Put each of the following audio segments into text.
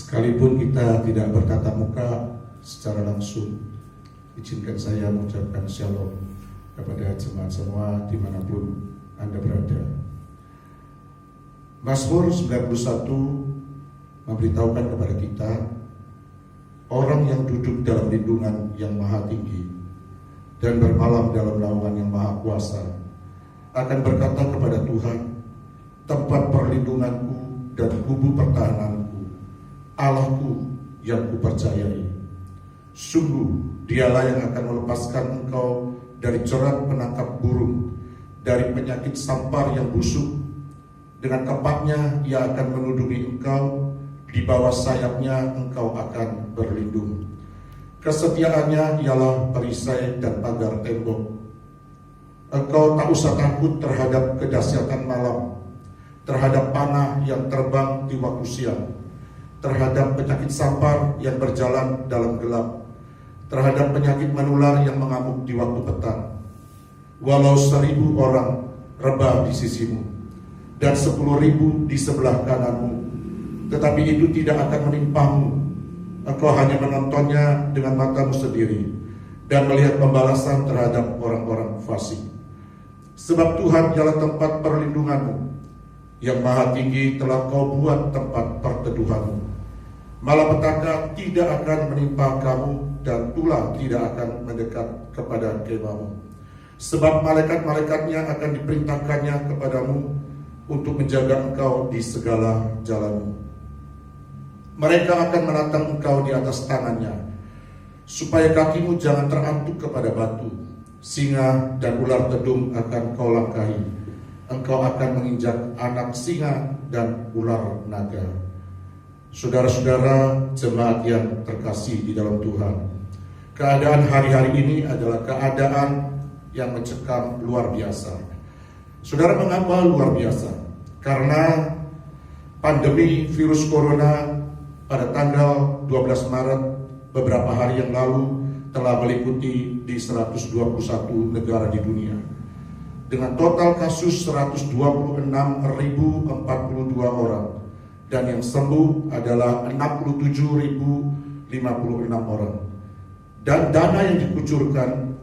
Sekalipun kita tidak bertatap muka secara langsung, izinkan saya mengucapkan shalom kepada jemaat semua dimanapun Anda berada. Mazmur 91 memberitahukan kepada kita, orang yang duduk dalam lindungan yang maha tinggi dan bermalam dalam naungan yang maha kuasa akan berkata kepada Tuhan, tempat perlindunganku dan kubu pertahananku, Allahku yang kupercayai. Sungguh dialah yang akan melepaskan engkau dari jerat penangkap burung, dari penyakit sampar yang busuk. Dengan tepatnya ia akan menudungi engkau, di bawah sayapnya engkau akan berlindung. Kesetiaannya ialah perisai dan pagar tembok. Engkau tak usah takut terhadap kedahsyatan malam, terhadap panah yang terbang di waktu siang, terhadap penyakit sampar yang berjalan dalam gelap, terhadap penyakit menular yang mengamuk di waktu petang. Walau 1.000 orang rebah di sisimu dan 10.000 di sebelah kananmu, tetapi itu tidak akan menimpamu. Engkau hanya menontonnya dengan matamu sendiri dan melihat pembalasan terhadap orang-orang fasik. Sebab Tuhan ialah tempat perlindunganmu, yang maha tinggi telah kau buat tempat perteduhanmu. Malapetaka tidak akan menimpa kamu dan ular tidak akan mendekat kepada kemahmu. Sebab malaikat-malaikatnya akan diperintahkannya kepadamu untuk menjaga engkau di segala jalanmu. Mereka akan menatang engkau di atas tangannya, supaya kakimu jangan terantuk kepada batu. Singa dan ular tedung akan kau langkahi. Engkau akan menginjak anak singa dan ular naga. Saudara-saudara jemaat yang terkasih di dalam Tuhan, keadaan hari-hari ini adalah keadaan yang mencekam luar biasa. Saudara, mengapa luar biasa? Karena pandemi virus corona pada tanggal 12 Maret beberapa hari yang lalu telah meliputi di 121 negara di dunia, dengan total kasus 126.042 orang, dan yang sembuh adalah 67.056 orang. Dan dana yang dikucurkan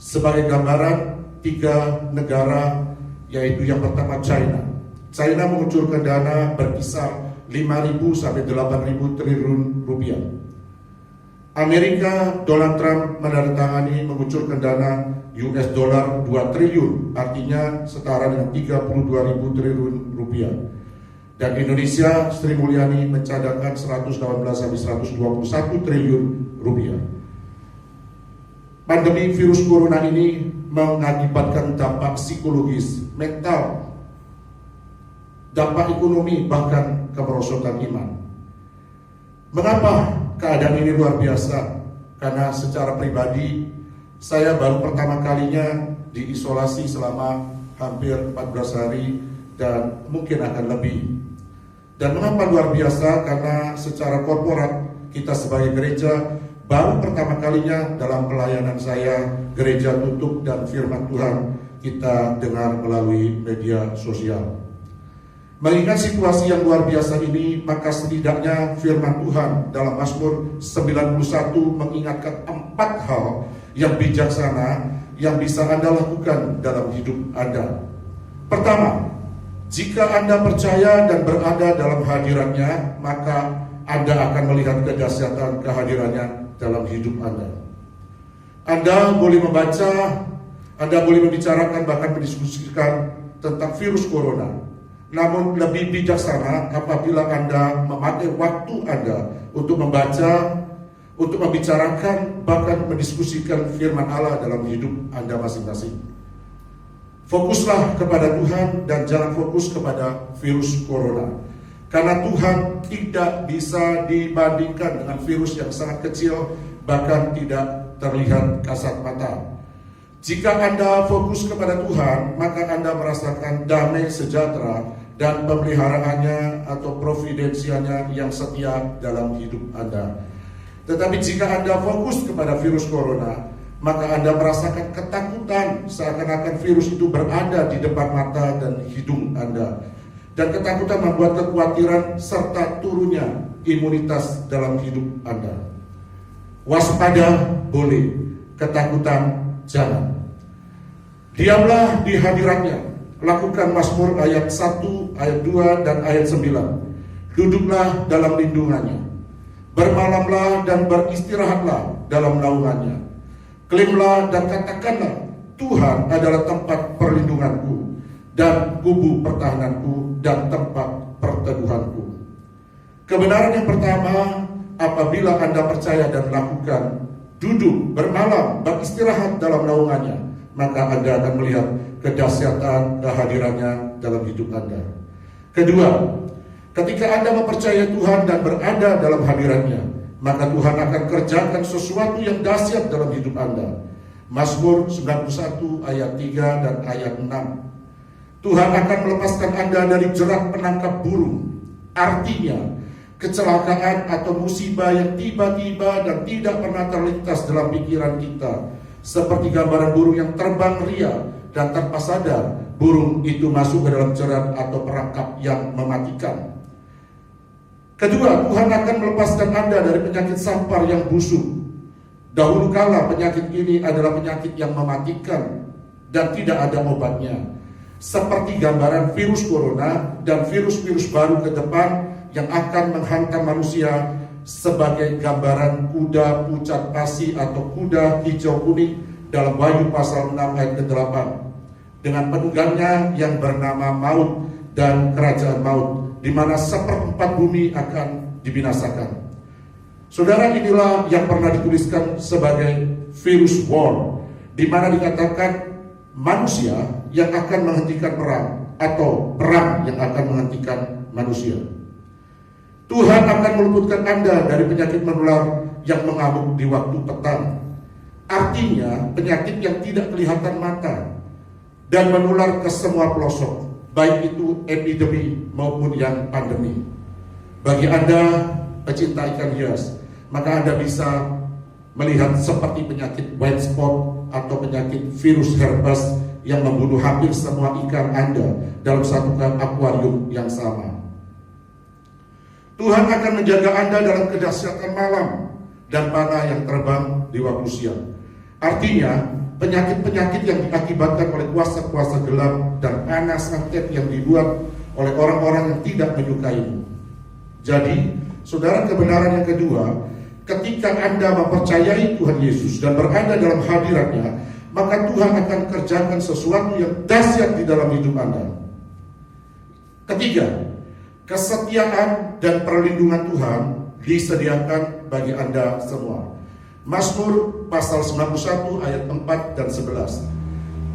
sebagai gambaran 3 negara, yaitu yang pertama China. China mengucurkan dana berkisar 5.000 sampai 8.000 triliun rupiah. Amerika, Donald Trump menandatangani mengucurkan dana US dollar 2 triliun, artinya setara dengan 32.000 triliun rupiah. Dan Indonesia, Sri Mulyani mencadangkan 118 sampai 121 triliun rupiah. Pandemi virus corona ini mengakibatkan dampak psikologis, mental, dampak ekonomi, bahkan kemerosotan iman. Mengapa keadaan ini luar biasa? Karena secara pribadi saya baru pertama kalinya diisolasi selama hampir 14 hari dan mungkin akan lebih. Dan mengapa luar biasa? Karena secara korporat kita sebagai gereja baru pertama kalinya dalam pelayanan saya, gereja tutup dan firman Tuhan kita dengar melalui media sosial. Mengingat situasi yang luar biasa ini, maka setidaknya firman Tuhan dalam Mazmur 91 mengingatkan 4 hal yang bijaksana yang bisa Anda lakukan dalam hidup Anda. Pertama, jika Anda percaya dan berada dalam hadiratnya, maka Anda akan melihat kedahsyatan kehadirannya dalam hidup Anda. Anda boleh membaca, Anda boleh membicarakan, bahkan mendiskusikan tentang virus corona. Namun lebih bijaksana apabila Anda memakai waktu Anda untuk membaca, untuk membicarakan, bahkan mendiskusikan firman Allah dalam hidup Anda masing-masing. Fokuslah kepada Tuhan dan jangan fokus kepada virus corona. Karena Tuhan tidak bisa dibandingkan dengan virus yang sangat kecil, bahkan tidak terlihat kasat mata. Jika Anda fokus kepada Tuhan, maka Anda merasakan damai sejahtera dan pemeliharaannya atau providensianya yang setia dalam hidup Anda. Tetapi jika Anda fokus kepada virus corona, maka Anda merasakan ketakutan seakan-akan virus itu berada di depan mata dan hidung Anda. dan ketakutan membuat kekhawatiran serta turunnya imunitas dalam hidup Anda. Waspada boleh, ketakutan jangan. Diamlah di hadiratnya. Lakukan Mazmur ayat 1, ayat 2, dan ayat 9. Duduklah dalam lindungannya. Bermalamlah dan beristirahatlah dalam naungannya. Klaimlah dan katakanlah, Tuhan adalah tempat perlindunganku dan kubu pertahananku dan tempat perteduhanku. Kebenaran yang pertama, apabila Anda percaya dan lakukan, duduk, bermalam, beristirahat dalam naungannya, maka Anda akan melihat kedahsyatan kehadirannya dalam hidup Anda. Kedua, ketika Anda mempercayai Tuhan dan berada dalam hadiratnya, maka Tuhan akan kerjakan sesuatu yang dahsyat dalam hidup Anda. Mazmur 91 ayat 3 dan ayat 6. Tuhan akan melepaskan Anda dari jerat penangkap burung. Artinya, kecelakaan atau musibah yang tiba-tiba dan tidak pernah terlintas dalam pikiran kita, seperti gambaran burung yang terbang ria dan tanpa sadar burung itu masuk ke dalam jerat atau perangkap yang mematikan. Kedua, Tuhan akan melepaskan Anda dari penyakit sampar yang busuk. Dahulu kala penyakit ini adalah penyakit yang mematikan dan tidak ada obatnya, seperti gambaran virus corona dan virus-virus baru ke depan yang akan menghantam manusia, sebagai gambaran kuda pucat pasi atau kuda hijau kuning dalam Wahyu pasal 6 ayat ke-8, dengan penunggannya yang bernama maut dan kerajaan maut, di mana seperempat bumi akan dibinasakan. Saudara, inilah yang pernah dituliskan sebagai virus war, di mana dikatakan manusia yang akan menghentikan perang atau perang yang akan menghentikan manusia. Tuhan akan meluputkan Anda dari penyakit menular yang mengamuk di waktu petang. Artinya penyakit yang tidak kelihatan mata dan menular ke semua pelosok, baik itu epidemi maupun yang pandemi. Bagi Anda pecinta ikan hias, maka Anda bisa melihat seperti penyakit white spot atau penyakit virus herpes yang membunuh hampir semua ikan Anda dalam satu akuarium yang sama. Tuhan akan menjaga Anda dalam kedahsyatan malam dan panah yang terbang di waktu siang. Artinya, penyakit-penyakit yang diakibatkan oleh kuasa-kuasa gelap dan panas santet yang dibuat oleh orang-orang yang tidak menyukaimu. Jadi, saudara, kebenaran yang kedua, ketika Anda mempercayai Tuhan Yesus dan berada dalam hadiratnya, maka Tuhan akan kerjakan sesuatu yang dahsyat di dalam hidup Anda. Ketiga, kesetiaan dan perlindungan Tuhan disediakan bagi Anda semua. Mazmur pasal 91 ayat 4 dan 11.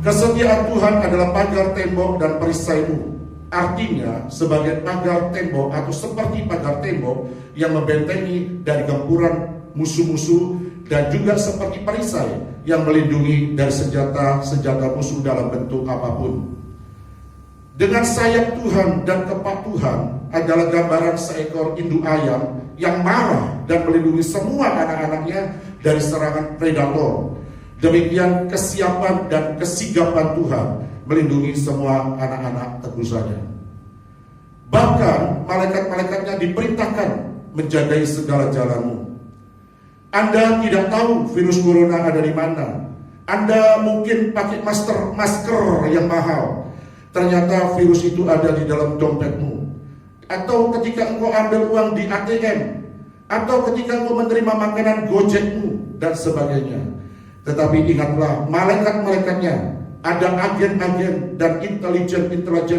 Kesetiaan Tuhan adalah pagar tembok dan perisaimu. Artinya sebagai pagar tembok atau seperti pagar tembok yang membentengi dari gempuran musuh-musuh, dan juga seperti perisai yang melindungi dari senjata musuh dalam bentuk apapun. Dengan sayap Tuhan dan kepak Tuhan adalah gambaran seekor induk ayam yang marah dan melindungi semua anak-anaknya dari serangan predator. Demikian kesiapan dan kesigapan Tuhan melindungi semua anak-anak tebusannya. Bahkan malaikat-malaikatnya diperintahkan menjagai segala jalanmu. Anda tidak tahu virus corona ada di mana. Anda mungkin pakai masker yang mahal. Ternyata virus itu ada di dalam dompetmu. Atau ketika engkau ambil uang di ATM, atau ketika engkau menerima makanan Gojekmu dan sebagainya. Tetapi ingatlah, malaikat-malaikatnya, ada agen-agen dan intelijen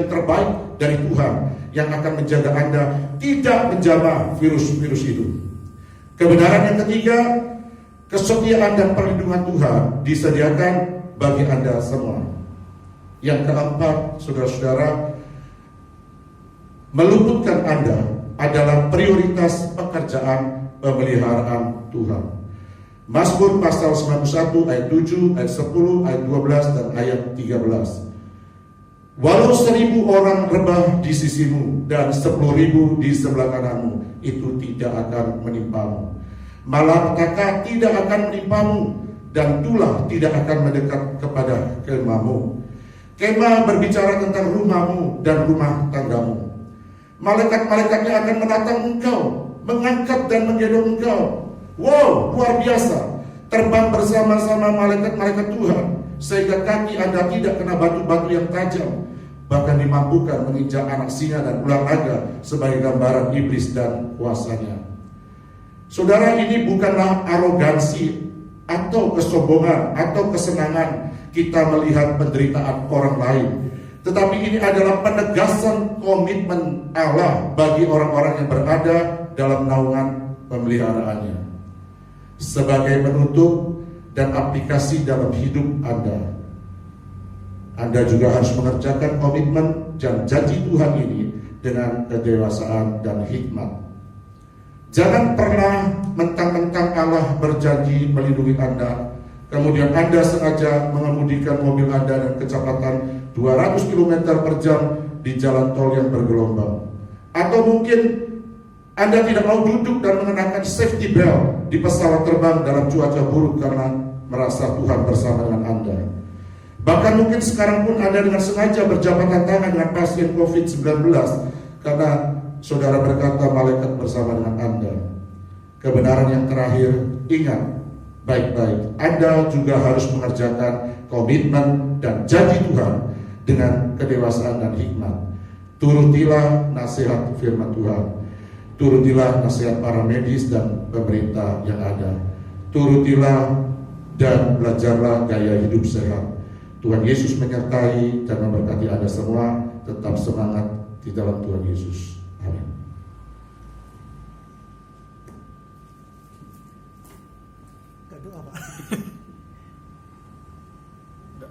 terbaik dari Tuhan yang akan menjaga Anda tidak menjamah virus-virus itu. Kebenaran yang ketiga, kesetiaan dan perlindungan Tuhan disediakan bagi Anda semua. Yang keempat, saudara-saudara, meluputkan Anda adalah prioritas pekerjaan pemeliharaan Tuhan. Mazmur pasal 91 ayat 7, ayat 10, ayat 12, dan ayat 13. Walau 1.000 orang rebah di sisimu dan 10.000 di sebelah kananmu, itu tidak akan menimpamu. Malapetaka tidak akan menimpamu, dan tulah tidak akan mendekat kepada kemahmu. Kemah berbicara tentang rumahmu dan rumah tanggamu. Malaikat-malaikatnya akan menatang engkau, mengangkat dan menggendong engkau. Wow, luar biasa. Terbang bersama-sama malaikat-malaikat Tuhan, sehingga kaki Anda tidak kena batu-batu yang tajam. Bahkan dimampukan menginjak anak singa dan ular naga sebagai gambaran iblis dan kuasanya. Saudara, ini bukanlah arogansi atau kesombongan atau kesenangan kita melihat penderitaan orang lain, tetapi ini adalah penegasan komitmen Allah bagi orang-orang yang berada dalam naungan pemeliharaannya. Sebagai penutup dan aplikasi dalam hidup Anda juga harus mengerjakan komitmen dan janji Tuhan ini dengan kedewasaan dan hikmat. Jangan pernah mentang-mentang Allah berjanji melindungi Anda, kemudian Anda sengaja mengemudikan mobil Anda dengan kecepatan 200 km per jam di jalan tol yang bergelombang. Atau mungkin Anda tidak mau duduk dan mengenakan safety belt di pesawat terbang dalam cuaca buruk karena merasa Tuhan bersama dengan Anda. Bahkan mungkin sekarang pun Anda dengan sengaja berjabatan tangan dengan pasien COVID-19 karena saudara berkata malaikat bersama dengan Anda. Kebenaran yang terakhir, ingat baik-baik, Anda juga harus mengerjakan komitmen dan janji Tuhan dengan kedewasaan dan hikmat. Turutilah nasihat firman Tuhan, turutilah nasihat para medis dan pemerintah yang ada, turutilah dan belajarlah gaya hidup sehat. Tuhan Yesus menyertai dan memberkati Anda semua. Tetap semangat di dalam Tuhan Yesus. Amin.